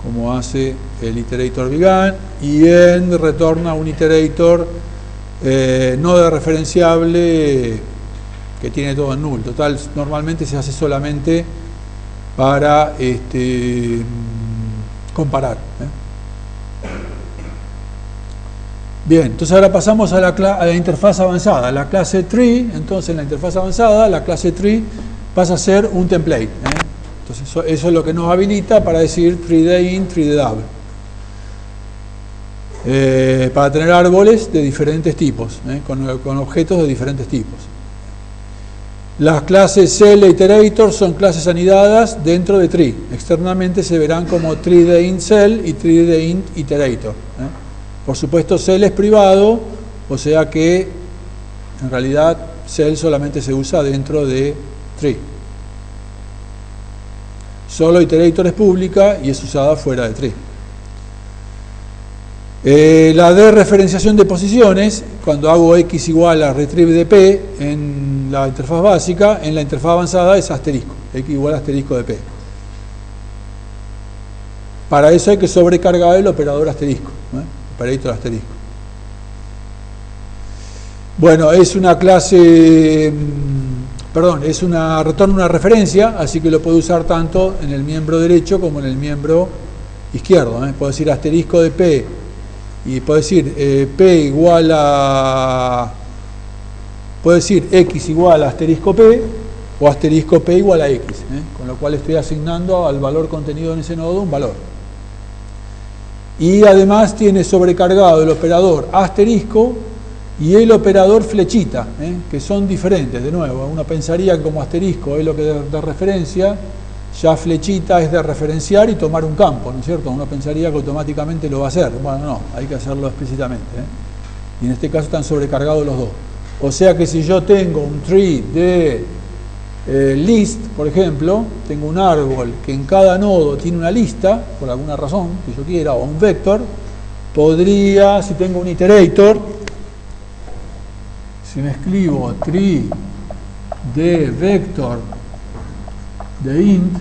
como hace el iterator began, y end retorna un iterator no dereferenciable que tiene todo en null. Total, normalmente se hace solamente para comparar. Bien, entonces ahora pasamos a la interfaz avanzada, la clase tree. Entonces en la interfaz avanzada, la clase tree pasa a ser un template. Entonces eso es lo que nos habilita para decir tree de int, tree de double. Para tener árboles de diferentes tipos, con objetos de diferentes tipos. Las clases cell e iterator son clases anidadas dentro de tree. Externamente se verán como tree de int cell y tree de int iterator. Por supuesto, cell es privado, o sea que en realidad cell solamente se usa dentro de tree. Solo iterator es pública y es usada fuera de tree. La dereferenciación de posiciones, cuando hago x igual a retrieve de p en la interfaz básica, en la interfaz avanzada es asterisco, x igual a asterisco de p. Para eso hay que sobrecargar el operador asterisco, operator asterisco. Bueno, es una clase, retorna una referencia, así que lo puedo usar tanto en el miembro derecho como en el miembro izquierdo. Puedo decir asterisco de p, y puedo decir p igual a, puedo decir x igual a asterisco p, o asterisco p igual a x, con lo cual estoy asignando al valor contenido en ese nodo un valor. Y además tiene sobrecargado el operador asterisco y el operador flechita, que son diferentes. De nuevo, uno pensaría que como asterisco es lo que de referencia, ya flechita es de referenciar y tomar un campo, ¿no es cierto? Uno pensaría que automáticamente lo va a hacer. Bueno, no, hay que hacerlo explícitamente. Y en este caso están sobrecargados los dos. O sea que si yo tengo un tree de list, por ejemplo, tengo un árbol que en cada nodo tiene una lista, por alguna razón que yo quiera, o un vector, podría, si tengo un iterator, si me escribo tree de vector de int,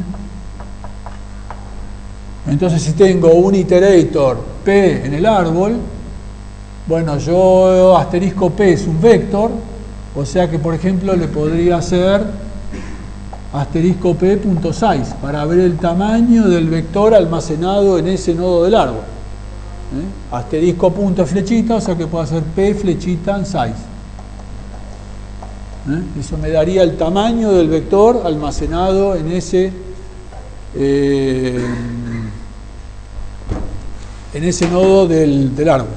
entonces si tengo un iterator p en el árbol, bueno, yo asterisco p es un vector, o sea que por ejemplo le podría hacer asterisco p.size para ver el tamaño del vector almacenado en ese nodo del árbol. Asterisco punto flechita, o sea que puedo hacer p flechita en size. Eso me daría el tamaño del vector almacenado en ese nodo del árbol.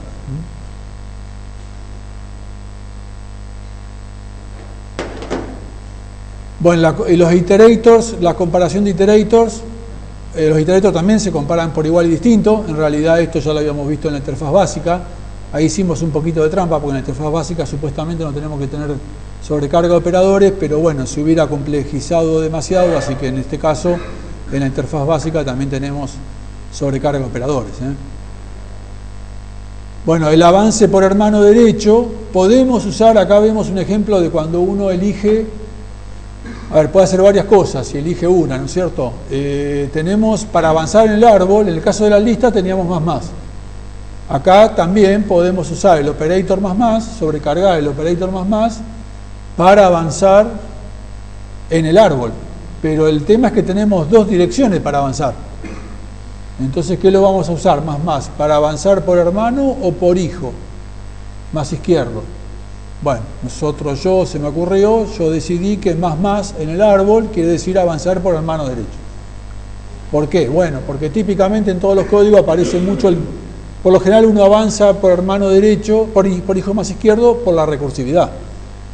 Bueno, y los iterators, la comparación de iterators, los iterators también se comparan por igual y distinto. En realidad esto ya lo habíamos visto en la interfaz básica. Ahí hicimos un poquito de trampa porque en la interfaz básica supuestamente no tenemos que tener sobrecarga de operadores, pero bueno, se hubiera complejizado demasiado, así que en este caso en la interfaz básica también tenemos sobrecarga de operadores. Bueno, el avance por hermano derecho, podemos usar, acá vemos un ejemplo de cuando uno elige, a ver, puede hacer varias cosas, si elige una, ¿no es cierto? Tenemos para avanzar en el árbol, en el caso de la lista teníamos más. Acá también podemos usar el operator más, sobrecargar el operator más, para avanzar en el árbol. Pero el tema es que tenemos dos direcciones para avanzar. Entonces, ¿qué lo vamos a usar? Más. ¿Para avanzar por hermano o por hijo? Más izquierdo. Bueno, se me ocurrió, yo decidí que más en el árbol quiere decir avanzar por hermano derecho. ¿Por qué? Bueno, porque típicamente en todos los códigos aparece mucho por lo general uno avanza por hermano derecho, por hijo más izquierdo, por la recursividad.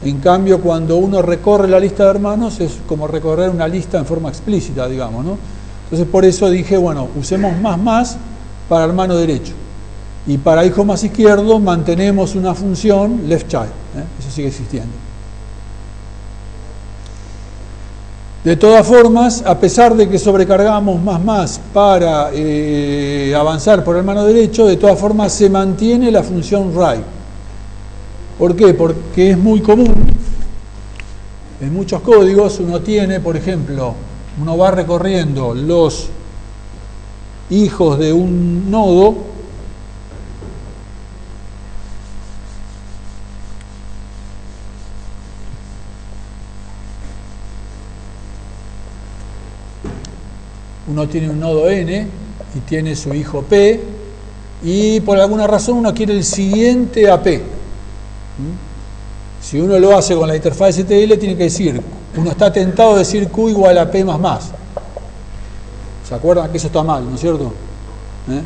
En cambio, cuando uno recorre la lista de hermanos, es como recorrer una lista en forma explícita, digamos, ¿no? Entonces, por eso dije, bueno, usemos más para hermano derecho. Y para hijo más izquierdo, mantenemos una función left child. Eso sigue existiendo. De todas formas, a pesar de que sobrecargamos más para avanzar por hermano derecho, de todas formas se mantiene la función write. ¿Por qué? Porque es muy común. En muchos códigos uno tiene, por ejemplo, uno va recorriendo hijos de un nodo, uno tiene un nodo n y tiene su hijo p, y por alguna razón uno quiere el siguiente a p. Si uno lo hace con la interfaz STL, tiene que decir, uno está tentado a decir Q igual a P más más. ¿Se acuerdan que eso está mal, no es cierto?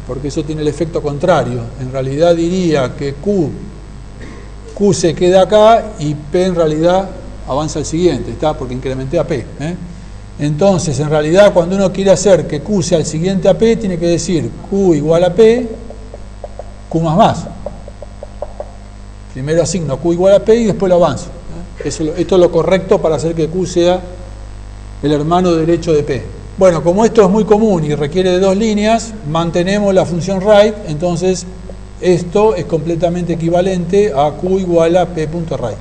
Porque eso tiene el efecto contrario. En realidad diría que Q se queda acá y P en realidad avanza al siguiente, ¿está? Porque incrementé a P. Entonces, en realidad, cuando uno quiere hacer que Q sea el siguiente a P, tiene que decir Q igual a P, Q más más. Primero asigno Q igual a P y después lo avanzo. Esto es lo correcto para hacer que Q sea el hermano derecho de P. Bueno, como esto es muy común y requiere de 2 líneas, mantenemos la función write, entonces esto es completamente equivalente a Q igual a P.write.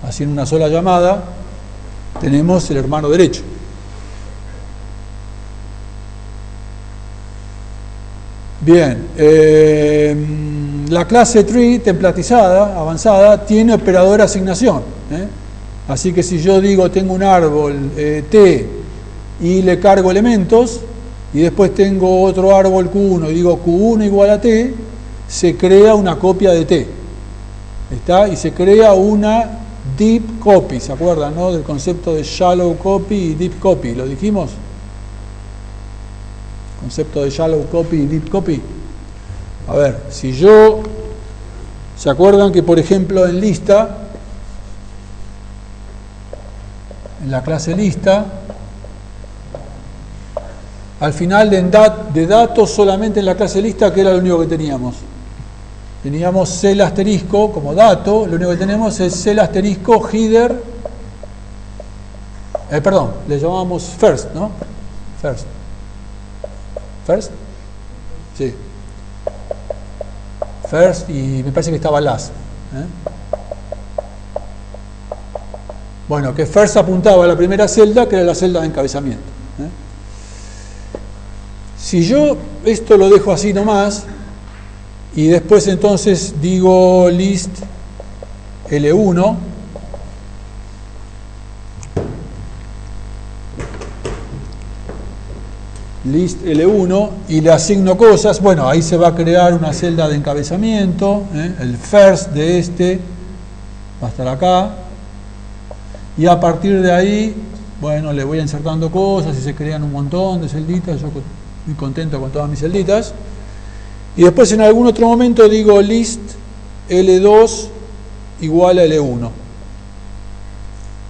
Así en una sola llamada tenemos el hermano derecho. Bien, la clase tree templatizada, avanzada, tiene operador asignación. Así que si yo digo tengo un árbol T y le cargo elementos, y después tengo otro árbol Q1 y digo Q1 igual a T, se crea una copia de T. ¿Está? Y se crea una deep copy, ¿se acuerdan, no? Del concepto de shallow copy y deep copy, ¿lo dijimos? Concepto de shallow copy y deep copy. A ver, si yo, ¿se acuerdan que por ejemplo en lista, en la clase lista, al final de datos solamente en la clase lista, que era lo único que teníamos? Teníamos cel asterisco como dato, lo único que tenemos es cel asterisco header, perdón, le llamamos first, ¿no? First, sí. First y me parece que estaba last. Bueno, que first apuntaba a la primera celda, que era la celda de encabezamiento. Si yo esto lo dejo así nomás, y después entonces digo list L1, list L1 y le asigno cosas, bueno, ahí se va a crear una celda de encabezamiento, el first de este va a estar acá, y a partir de ahí, bueno, le voy insertando cosas y se crean un montón de celditas, yo muy contento con todas mis celditas, y después en algún otro momento digo list L2 igual a L1,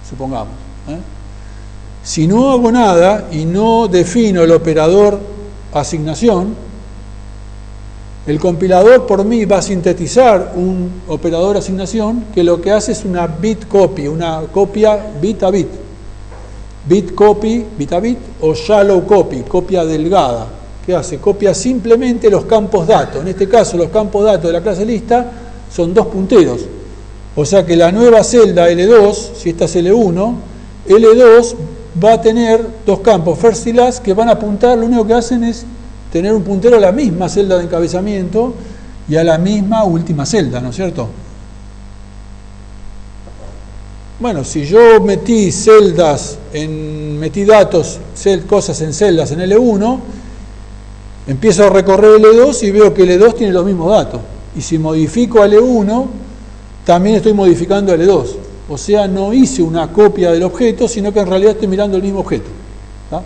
supongamos. Si no hago nada y no defino el operador asignación, el compilador por mí va a sintetizar un operador asignación que lo que hace es una bit copy, una copia bit a bit. Bit copy, bit a bit, o shallow copy, copia delgada. ¿Qué hace? Copia simplemente los campos datos. En este caso, los campos datos de la clase lista son 2 punteros. O sea que la nueva celda L2, si esta es L1, L2 va a tener 2 campos, first y last, que van a apuntar, lo único que hacen es tener un puntero a la misma celda de encabezamiento y a la misma última celda, ¿no es cierto? Bueno, si yo metí datos, cosas en celdas en L1, empiezo a recorrer L2 y veo que L2 tiene los mismos datos. Y si modifico a L1, también estoy modificando a L2. O sea, no hice una copia del objeto, sino que en realidad estoy mirando el mismo objeto. ¿Tá?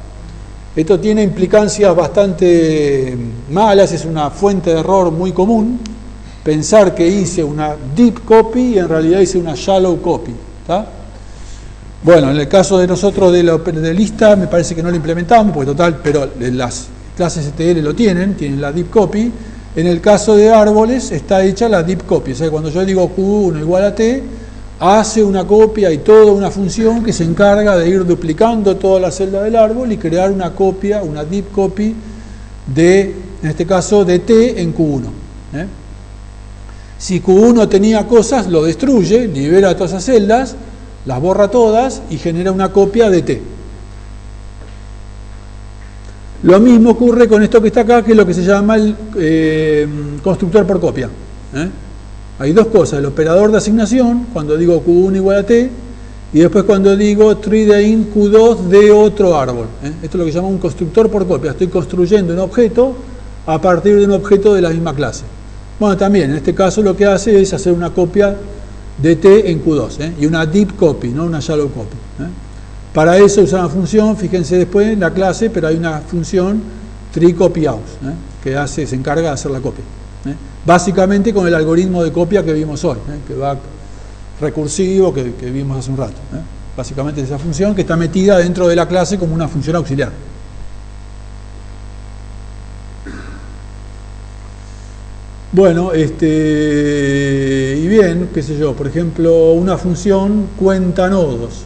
Esto tiene implicancias bastante malas, es una fuente de error muy común, pensar que hice una deep copy y en realidad hice una shallow copy. ¿Tá? Bueno, en el caso de nosotros de lista, me parece que no lo implementamos, porque total, pero las clases STL lo tienen la deep copy. En el caso de árboles está hecha la deep copy, o sea, cuando yo digo Q1 igual a T, hace una copia y toda una función que se encarga de ir duplicando toda la celda del árbol y crear una copia, una deep copy de, en este caso, de T en Q1. Si Q1 tenía cosas, lo destruye, libera todas esas celdas, las borra todas y genera una copia de T. Lo mismo ocurre con esto que está acá, que es lo que se llama el constructor por copia. Hay dos cosas, el operador de asignación, cuando digo Q1 igual a T, y después cuando digo tree de int Q2 de otro árbol. Esto es lo que se llama un constructor por copia. Estoy construyendo un objeto a partir de un objeto de la misma clase. Bueno, también en este caso lo que hace es hacer una copia de T en Q2, y una deep copy, no una shallow copy. Para eso usa una función, fíjense después en la clase, pero hay una función tree copy out, que se encarga de hacer la copia. Básicamente con el algoritmo de copia que vimos hoy, que va recursivo, que vimos hace un rato. Básicamente es esa función que está metida dentro de la clase como una función auxiliar. Bueno, y bien, qué sé yo, por ejemplo, una función cuenta nodos.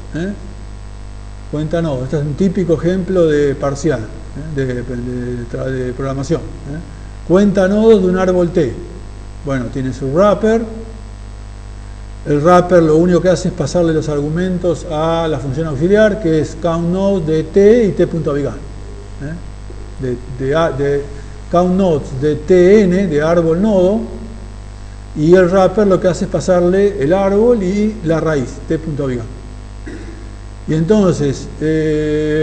Cuenta nodos, este es un típico ejemplo de parcial, de programación. Cuenta nodos de un árbol T. Bueno, tiene su wrapper. El wrapper lo único que hace es pasarle los argumentos a la función auxiliar, que es countNodes de T y T.began. De countNodes de Tn, de árbol nodo, y el wrapper lo que hace es pasarle el árbol y la raíz, T.began. Y entonces,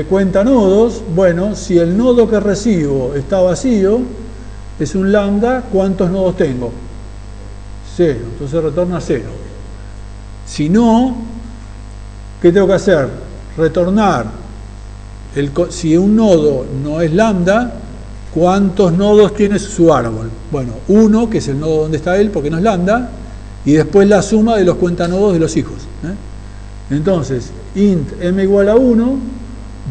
cuenta nodos, bueno, si el nodo que recibo está vacío, es un lambda, ¿cuántos nodos tengo? 0, entonces retorna 0. Si no, ¿qué tengo que hacer? Retornar, si un nodo no es lambda, ¿cuántos nodos tiene su árbol? Bueno, 1, que es el nodo donde está él, porque no es lambda, y después la suma de los cuentanodos de los hijos. Entonces, int m igual a 1,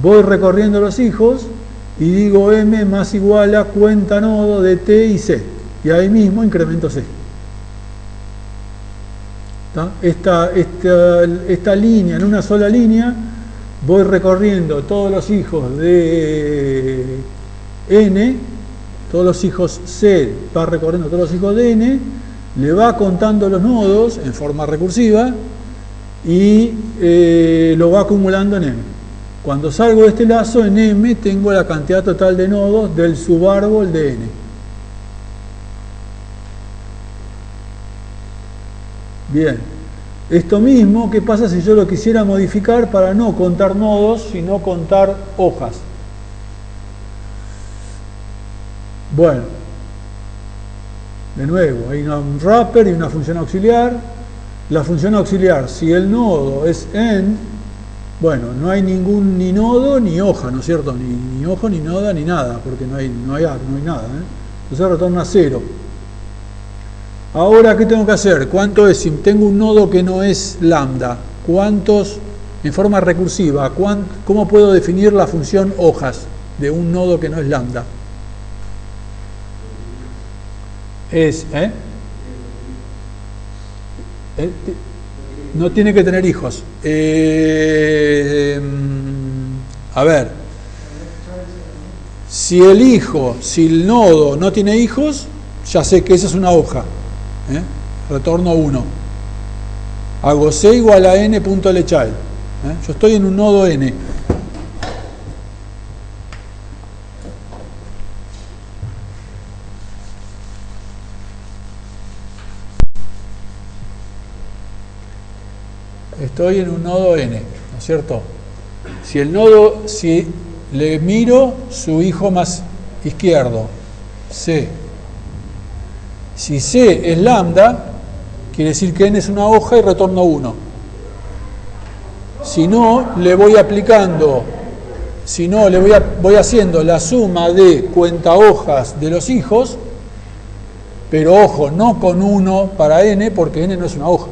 voy recorriendo los hijos y digo m más igual a cuenta nodo de t y c, y ahí mismo incremento c. Esta línea, en una sola línea, voy recorriendo todos los hijos de n, todos los hijos c, va recorriendo todos los hijos de n, le va contando los nodos en forma recursiva y lo va acumulando en m. Cuando salgo de este lazo, en m tengo la cantidad total de nodos del subárbol de n. Bien, esto mismo, ¿qué pasa si yo lo quisiera modificar para no contar nodos, sino contar hojas? Bueno, de nuevo, hay un wrapper y una función auxiliar. La función auxiliar, si el nodo es n, bueno, no hay ningún ni nodo ni hoja, ¿no es cierto? Ni ojo, ni noda, ni nada, porque no hay nada. Entonces retorna 0. Ahora, ¿qué tengo que hacer? ¿Cuánto es? Si tengo un nodo que no es lambda, ¿cuántos, en forma recursiva, cómo puedo definir la función hojas de un nodo que no es lambda? No tiene que tener hijos. A ver, si el nodo no tiene hijos, ya sé que esa es una hoja. Retorno 1. Hago c igual a n.lechild. Yo estoy en un nodo n. Estoy en un nodo n, ¿no es cierto? Si le miro su hijo más izquierdo, c. Si c es lambda, quiere decir que n es una hoja y retorno 1. Si no, le voy aplicando, voy haciendo la suma de cuenta hojas de los hijos, pero ojo, no con 1 para n, porque n no es una hoja.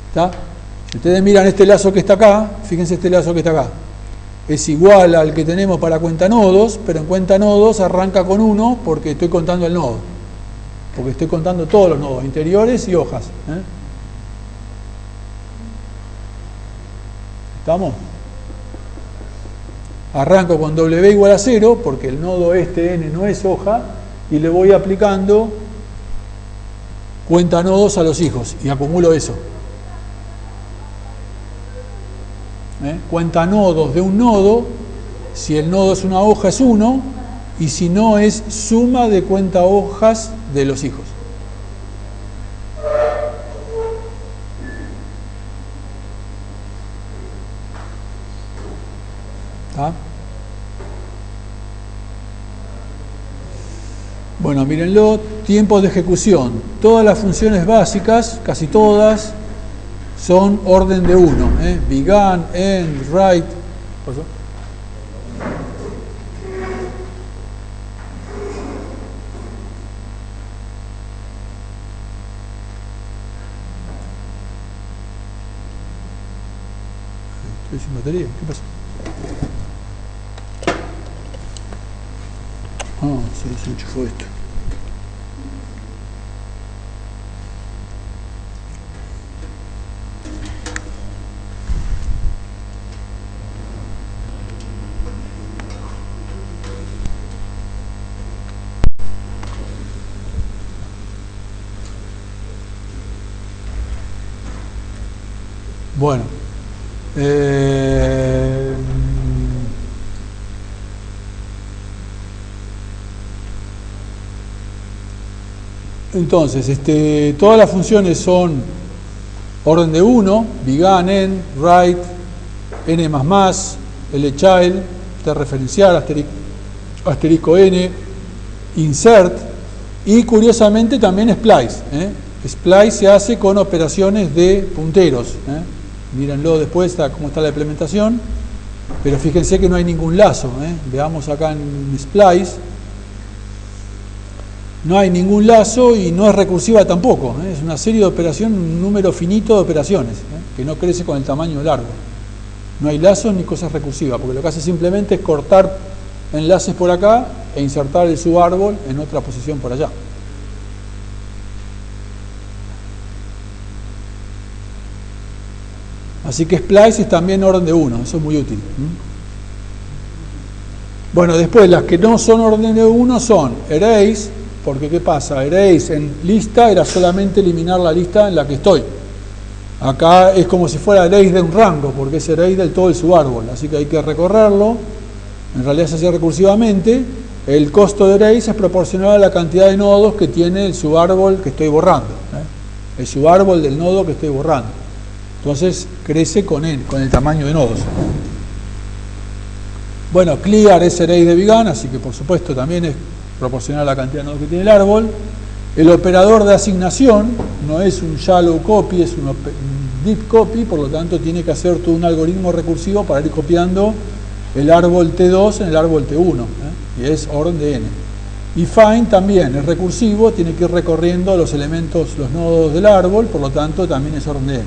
¿Está? Si ustedes miran este lazo que está acá, fíjense este lazo que está acá, es igual al que tenemos para cuenta nodos, pero en cuenta nodos arranca con 1 porque estoy contando el nodo, porque estoy contando todos los nodos, interiores y hojas. ¿Estamos? Arranco con w igual a 0, porque el nodo este n no es hoja, y le voy aplicando cuenta nodos a los hijos, y acumulo eso. Cuenta nodos de un nodo Si el nodo es una hoja es 1, y si no es suma de cuenta hojas de los hijos. ¿Está? Bueno, mírenlo, tiempos de ejecución. Todas las funciones básicas, casi todas, son orden de 1. Began, end, write. ¿Por eso? Estoy sin batería, ¿qué pasa? Ah, se enchufó esto. Bueno. Entonces, todas las funciones son orden de 1, began, end, write, n++, lchild, t-referencial, asterisco n, insert, y curiosamente también splice. Splice se hace con operaciones de punteros. Mírenlo después cómo está la implementación, pero fíjense que no hay ningún lazo. Veamos acá en splice. No hay ningún lazo y no es recursiva tampoco. Es una serie de operaciones, un número finito de operaciones, que no crece con el tamaño del árbol. No hay lazos ni cosas recursivas, porque lo que hace simplemente es cortar enlaces por acá e insertar el subárbol en otra posición por allá. Así que splice es también orden de 1, eso es muy útil. Bueno, después las que no son orden de 1 son erase, porque ¿qué pasa? Erase en lista era solamente eliminar la lista en la que estoy. Acá es como si fuera erase de un rango, porque es erase del todo el subárbol, así que hay que recorrerlo. En realidad se hace recursivamente. El costo de erase es proporcional a la cantidad de nodos que tiene el subárbol que estoy borrando. El subárbol del nodo que estoy borrando. Entonces crece con el tamaño de nodos. Bueno, clear es erase de began, así que por supuesto también es proporcional a la cantidad de nodos que tiene el árbol. El operador de asignación no es un shallow copy, es un deep copy, por lo tanto tiene que hacer todo un algoritmo recursivo para ir copiando el árbol T2 en el árbol T1, y es orden de n. Y find también es recursivo, tiene que ir recorriendo los elementos, los nodos del árbol, por lo tanto también es orden de n.